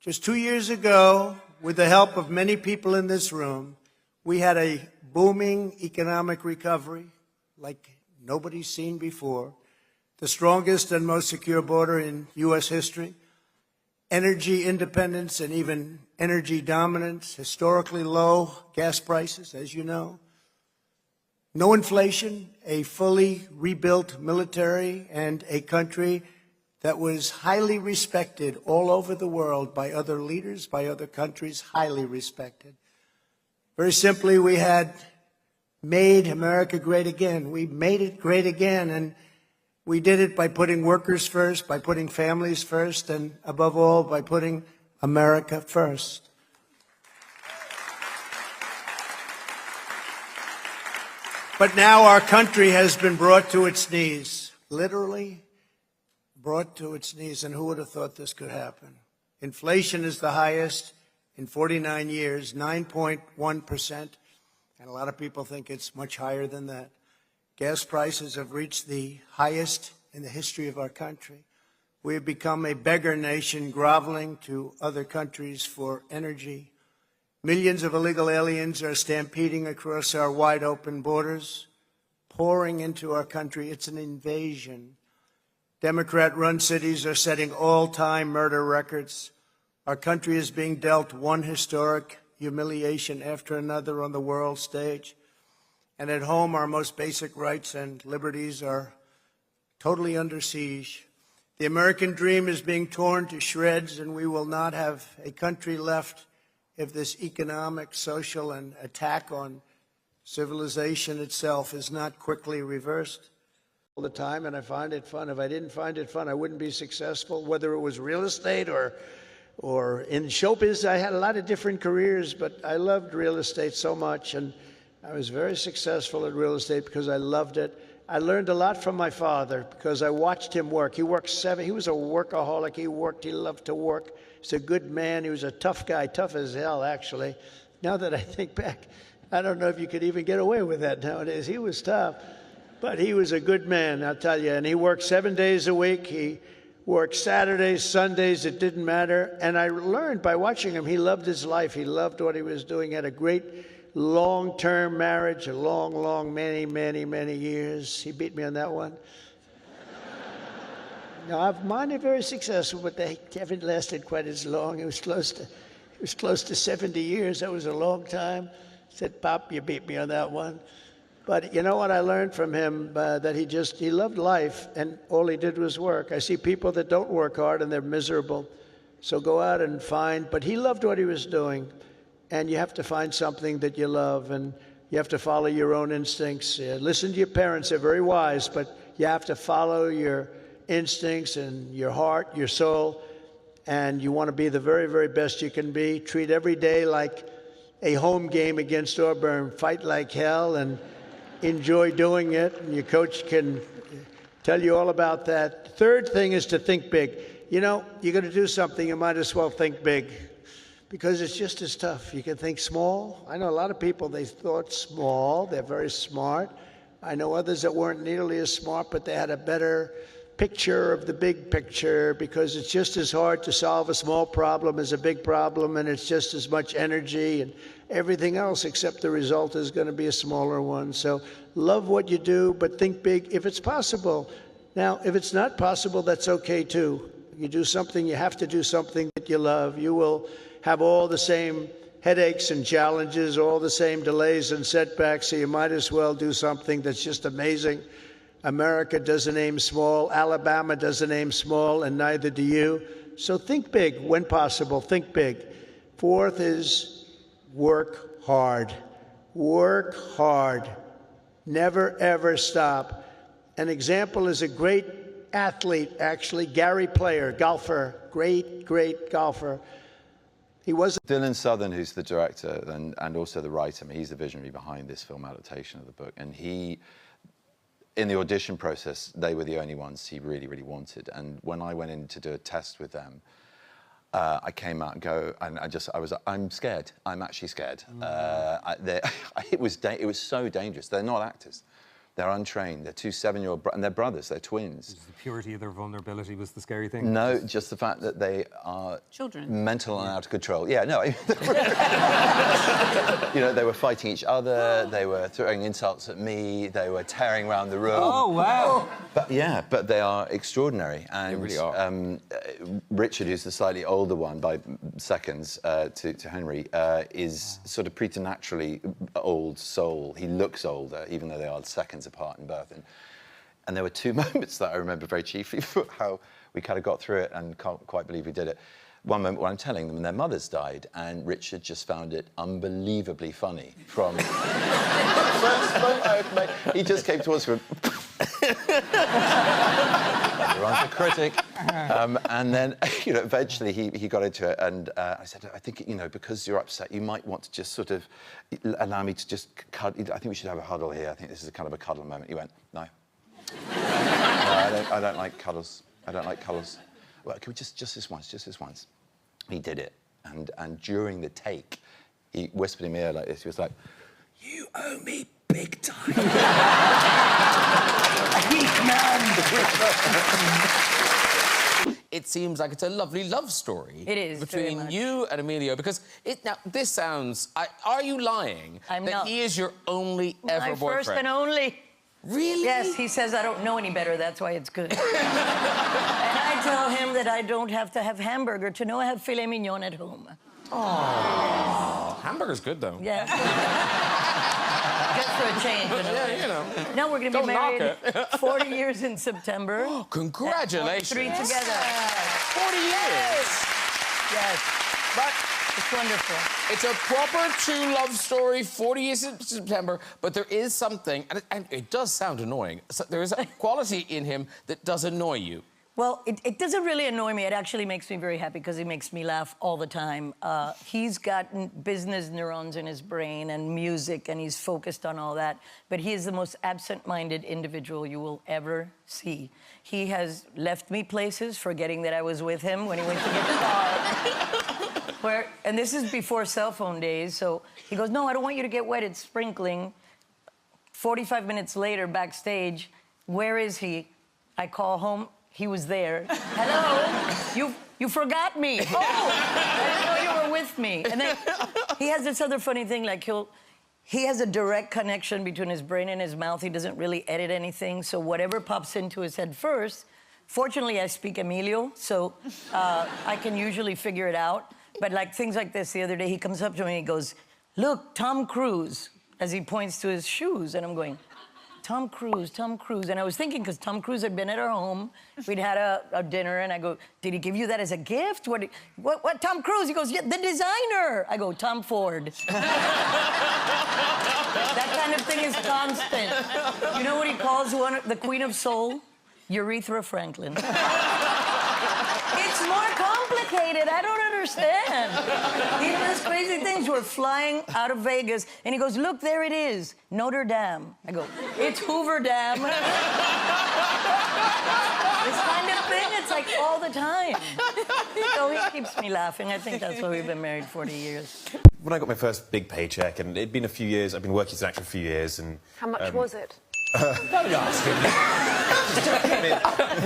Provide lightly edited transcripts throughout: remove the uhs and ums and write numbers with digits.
Just 2 years ago, with the help of many people in this room, we had a booming economic recovery like nobody's seen before, the strongest and most secure border in U.S. history, energy independence and even energy dominance, historically low gas prices, as you know, no inflation, a fully rebuilt military, and a country that was highly respected all over the world by other leaders, by other countries, highly respected. Very simply, we had made America great again. We made it great again, and we did it by putting workers first, by putting families first, and above all, by putting America first. But now our country has been brought to its knees, literally brought to its knees, and who would have thought this could happen? Inflation is the highest in 49 years, 9.1%, and a lot of people think it's much higher than that. Gas prices have reached the highest in the history of our country. We have become a beggar nation, groveling to other countries for energy. Millions of illegal aliens are stampeding across our wide open borders, pouring into our country. It's an invasion. Democrat-run cities are setting all-time murder records. Our country is being dealt one historic humiliation after another on the world stage. And at home, our most basic rights and liberties are totally under siege. The American dream is being torn to shreds, and we will not have a country left if this economic, social, and attack on civilization itself is not quickly reversed. All the time, and I find it fun. If I didn't find it fun, I wouldn't be successful, whether it was real estate or in showbiz. I had a lot of different careers, but I loved real estate so much, and I was very successful at real estate because I loved it. I learned a lot from my father because I watched him work. He worked he was a workaholic. He loved to work. He's a good man. He was a tough guy, tough as hell, actually. Now that I think back, I don't know if you could even get away with that nowadays. He was tough. But he was a good man, I'll tell you. And he worked 7 days a week. He worked Saturdays, Sundays, it didn't matter. And I learned by watching him, he loved his life. He loved what he was doing. He had a great long-term marriage, a long, many years. He beat me on that one. Now, mine are very successful, but they haven't lasted quite as long. It was close to 70 years. That was a long time. I said, Pop, you beat me on that one. But you know what I learned from him? That he loved life, and all he did was work. I see people that don't work hard, and they're miserable. So go out and find. But he loved what he was doing, and you have to find something that you love, and you have to follow your own instincts. Listen to your parents. They're very wise, but you have to follow your instincts and your heart, your soul, and you want to be the very best you can be. Treat every day like a home game against Auburn. Fight like hell, and enjoy doing it, and your coach can tell you all about that. Third thing is to think big. You know, you're going to do something, you might as well think big, because it's just as tough. You can think small. I know a lot of people, they thought small. They're very smart. I know others that weren't nearly as smart, but they had a better picture of the big picture, because it's just as hard to solve a small problem as a big problem, and it's just as much energy and everything else, except the result is going to be a smaller one. So love what you do, but think big if it's possible. Now, if it's not possible, that's okay too. You do something, you have to do something that you love. You will have all the same headaches and challenges, all the same delays and setbacks, so you might as well do something that's just amazing. America doesn't aim small, Alabama doesn't aim small, and neither do you. So think big when possible, think big. Fourth is work hard. Work hard. Never, ever stop. An example is a great athlete, actually, Gary Player, golfer, great golfer. He was Dylan Southern, who's the director and also the writer. I mean, he's the visionary behind this film adaptation of the book. And he, in the audition process, they were the only ones he really wanted. And when I went in to do a test with them, I came out and I'm scared. I'm actually scared. It was so dangerous. They're not actors. They're untrained. They're two 7-year-old and they're brothers. They're twins. The purity of their vulnerability was the scary thing. No, just the fact that they are children, mental and out of control. Yeah, no. You know, they were fighting each other. They were throwing insults at me. They were tearing around the room. Oh wow! But they are extraordinary. And they really are. Richard, who's the slightly older one by seconds to Henry, is sort of preternaturally old soul. He looks older, even though they are seconds apart in birth. And there were two moments that I remember very chiefly for how we kind of got through it and can't quite believe we did it. One moment when I'm telling them their mothers died, and Richard just found it unbelievably funny from the first moment I've made. He just came towards me. You're on the critic. And then, you know, eventually he got into it, and I said, I think, you know, because you're upset, you might want to just sort of allow me to just cuddle. I think we should have a huddle here. I think this is a kind of a cuddle moment. He went, no. No, I don't like cuddles. I don't like cuddles. Well, can we just this once? He did it, and during the take, he whispered in my ear like this. He was like, "You owe me big time." It seems like it's a lovely love story. It is, very between much. you and Emilio, because now this sounds. Are you lying? I'm that not. he is your only ever My boyfriend. first and only. Really? Yes, he says I don't know any better, that's why it's good. And I tell him that I don't have to have hamburger to know I have filet mignon at home. Oh, hamburger's good though. Yeah. Just for a change. Yeah, you know. Now we're going to be Don't knock married it. 40 years in September. Congratulations. 3 together. 40 years. Yes. But It's wonderful. it's a proper true love story, 40 years in September, but there is something, and it does sound annoying, so there is a quality in him that does annoy you. Well, it doesn't really annoy me. It actually makes me very happy because he makes me laugh all the time. He's got business neurons in his brain and music, and he's focused on all that. But he is the most absent-minded individual you will ever see. He has left me places forgetting that I was with him when he went to get the car. And this is before cell phone days, so he goes, no, I don't want you to get wet, it's sprinkling. 45 minutes later, backstage, where is he? I call home. He was there. Hello? You forgot me. Oh, I didn't know you were with me. And then he has this other funny thing, like he has a direct connection between his brain and his mouth. He doesn't really edit anything, so whatever pops into his head first. Fortunately, I speak Emilio, so I can usually figure it out. But like things like this, the other day, he comes up to me and he goes, look, Tom Cruise, as he points to his shoes. And I'm going, Tom Cruise. And I was thinking, because Tom Cruise had been at our home, we'd had a dinner, and I go, did he give you that as a gift? What Tom Cruise? He goes, yeah, the designer. I go, Tom Ford. That kind of thing is constant. You know what he calls the Queen of Soul? Urethra Franklin. It's more complicated. I don't understand. He does crazy things. We're flying out of Vegas, and he goes, look, there it is, Notre Dame. I go, it's Hoover Dam. This kind of thing, it's like all the time. So he keeps me laughing. I think that's why we've been married 40 years. When I got my first big paycheck, and it'd been a few years, I'd been working as an actor for a few years, and... How much was it? Don't ask him.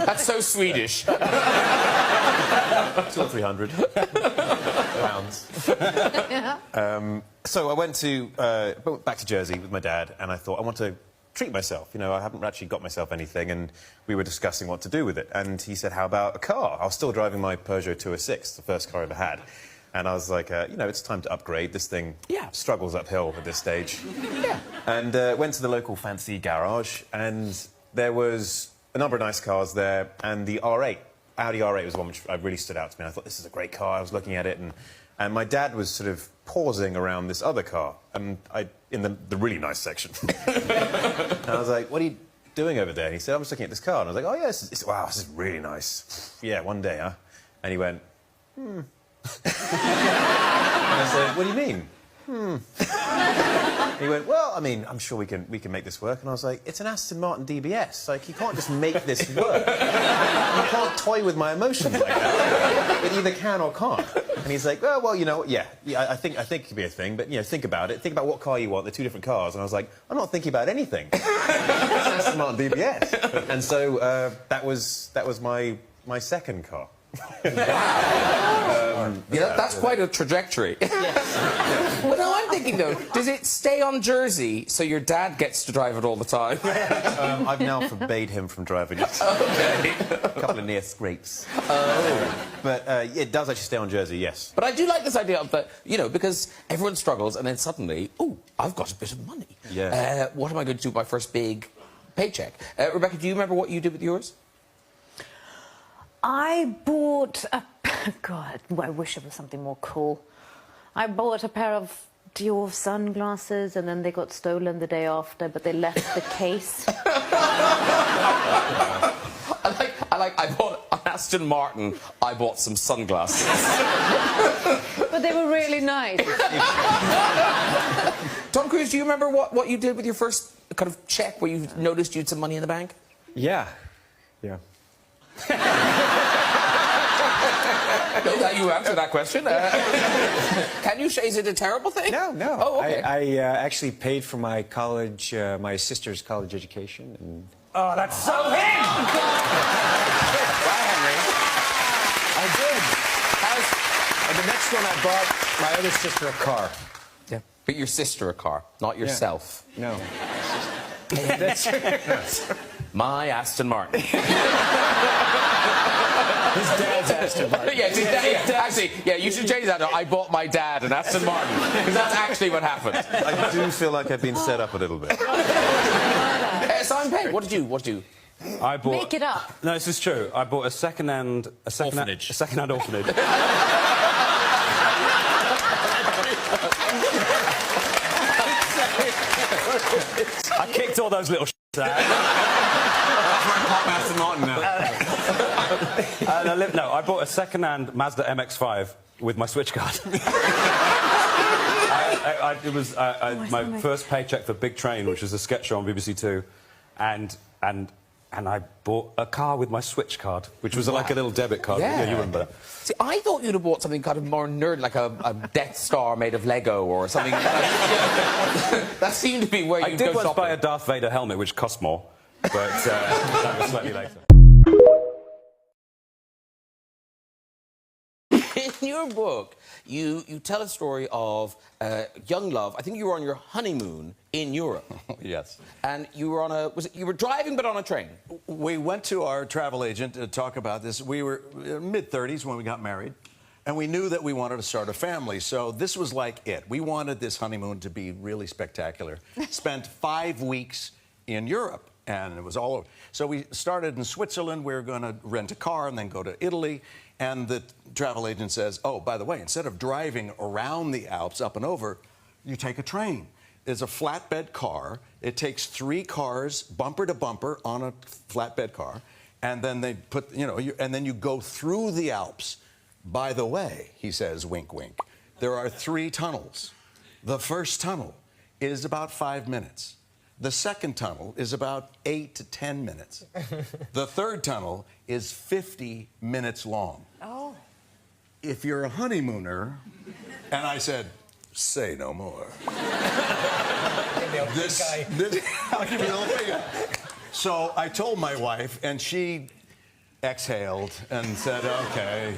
That's so Swedish. 200 or 300 pounds. So I went back to Jersey with my dad, and I thought, I want to treat myself. You know, I haven't actually got myself anything, and we were discussing what to do with it. And he said, how about a car? I was still driving my Peugeot 206, the first car I ever had. And I was like, you know, it's time to upgrade. This thing struggles uphill at this stage. And went to the local fancy garage, and there was a number of nice cars there, and the R8, Audi R8 was one which really stood out to me. I thought, this is a great car. I was looking at it, and my dad was sort of pausing around this other car, and in the really nice section. And I was like, what are you doing over there? And he said, I'm just looking at this car. And I was like, oh, yeah, wow, this is really nice. Yeah, one day, huh? And he went, And I said, what do you mean? He went, well, I mean, I'm sure we can make this work. And I was like, it's an Aston Martin DBS. Like, you can't just make this work. You can't toy with my emotions like that. It either can or can't. And he's like, well, you know, yeah, I think it could be a thing, but, you know, think about it. Think about what car you want. They're two different cars. And I was like, I'm not thinking about anything. It's an Aston Martin DBS. And so that was my second car. Yeah, that's quite a trajectory. Well, no, I'm thinking, though, does it stay on Jersey so your dad gets to drive it all the time? I've now forbade him from driving it. Okay. A couple of near scrapes. But it does actually stay on Jersey, yes. But I do like this idea of the, you know, because everyone struggles and then suddenly, oh, I've got a bit of money. Yeah. What am I going to do with my first big paycheck? Rebecca, do you remember what you did with yours? I bought a... God, I wish it was something more cool. I bought a pair of Dior sunglasses and then they got stolen the day after, but they left the case. I bought an Aston Martin, I bought some sunglasses. But they were really nice. Tom Cruise, do you remember what you did with your first kind of check where you noticed you had some money in the bank? Yeah. No, that you answered that question. Can you say, is it a terrible thing? No. Oh, okay. I actually paid for my college, my sister's college education. And... Oh, that's so him! Wow, Henry. I did. And the next one, I bought my other sister a car. Yeah, but your sister a car, not yourself. No. My Aston Martin. His dad's Aston Martin. Actually, you should change that. I bought my dad an Aston Martin, because that's actually what happened. I do feel like I've been set up a little bit. Simon Pegg, what did you? I bought... Make it up. No, this is true. I bought a second-hand Orphanage. A second-hand orphanage. I kicked all those little out. Aston Martin now. I bought a second-hand Mazda MX-5 with my Switch card. It was my first paycheck for Big Train, which was a sketch show on BBC Two, and I bought a car with my Switch card, which was like a little debit card. Yeah. You remember that? See, I thought you'd have bought something kind of more nerd, like a Death Star made of Lego or something. That seemed to be where you'd go I did once shopping. buy a Darth Vader helmet, which cost more, but that was slightly later. In your book, you tell a story of young love. I think you were on your honeymoon in Europe. Yes. And you were on you were driving but on a train. We went to our travel agent to talk about this. We were mid-30s when we got married, and we knew that we wanted to start a family. So this was like it. We wanted this honeymoon to be really spectacular. Spent 5 weeks in Europe, and it was all over. So we started in Switzerland. We were going to rent a car and then go to Italy. And the travel agent says, oh, by the way, instead of driving around the Alps up and over, you take a train. It's a flatbed car. It takes 3 cars, bumper to bumper, on a flatbed car. And then they put, and then you go through the Alps. By the way, he says, wink, wink, there are 3 tunnels. The first tunnel is about 5 minutes. The second tunnel is about 8 to 10 minutes. The third tunnel is 50 minutes long. Oh. If you're a honeymooner, and I said, say no more. I'll give you the whole thing. So I told my wife, and she exhaled and said, okay.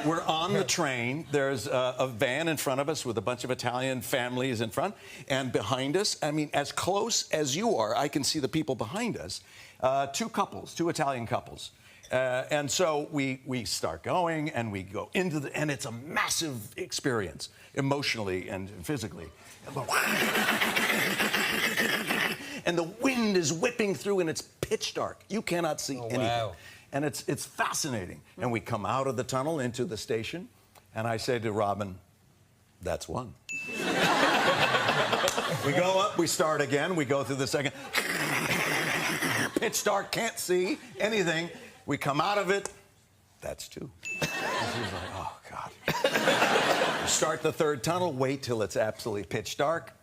We're on the train. There's a van in front of us with a bunch of Italian families in front. And behind us, I mean, as close as you are, I can see the people behind us. 2 Italian couples. And so we start going, and we go into and it's a massive experience, emotionally and physically. And the wind is whipping through, and it's pitch dark. You cannot see anything. Wow. And it's fascinating. And we come out of the tunnel into the station, and I say to Robin, that's one. We go up, we start again, we go through the second. Pitch dark, can't see anything. We come out of it, that's two. And she was like, oh, God. Start the third tunnel, wait till it's absolutely pitch dark.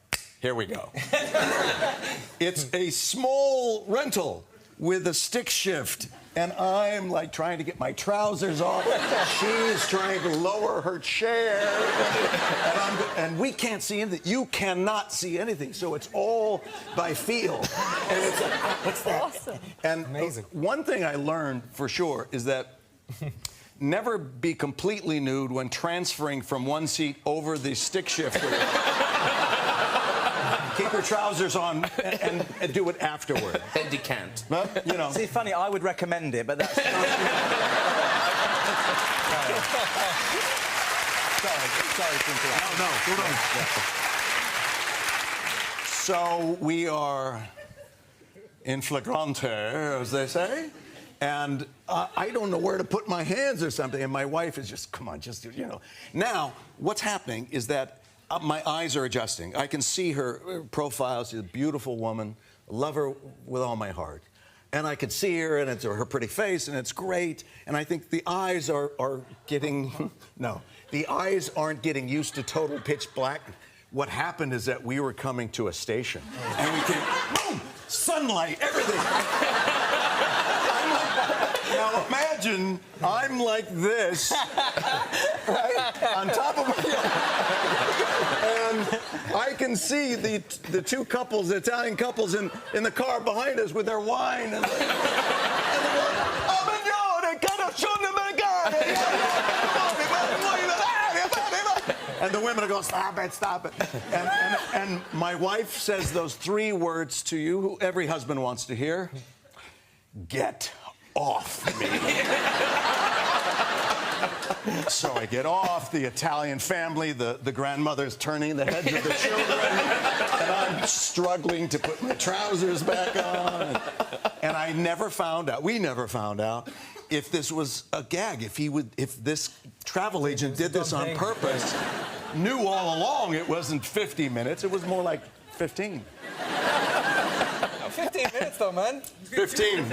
Here we go. It's a small rental with a stick shift. And I'm like trying to get my trousers off. She's trying to lower her chair. And we can't see anything. You cannot see anything. So it's all by feel. And it's like, what's that? Awesome. And Amazing. One thing I learned for sure is that never be completely nude when transferring from one seat over the stick shifter. Keep your trousers on and do it afterward. Then decant. But, you know. See, funny, I would recommend it, but that's... Sorry, to interrupt. No, hold on. So we are in flagrante, as they say, and I don't know where to put my hands or something, and my wife is just, come on, just, you know. Now, what's happening is that my eyes are adjusting. I can see her profile. She's a beautiful woman. I love her with all my heart. And I can see her, and it's her pretty face, and it's great. And I think the eyes are getting... No, the eyes aren't getting used to total pitch black. What happened is that we were coming to a station. And we came... Boom! Sunlight, everything. Now imagine I'm like this, right, on top of my... And I can see the two couples, the Italian couples in the car behind us with their wine. And they're going, "Oh, signore, conoscione magari." And the women are going, stop it, stop it. And my wife says those three words to you, who every husband wants to hear. Get off me. So I get off, the Italian family, the grandmother's turning the heads of the children, and I'm struggling to put my trousers back on. And I never found out, we never found out, if this was a gag, if this travel agent did this on purpose, knew all along it wasn't 50 minutes, it was more like 15. 15 minutes, though, man. 15.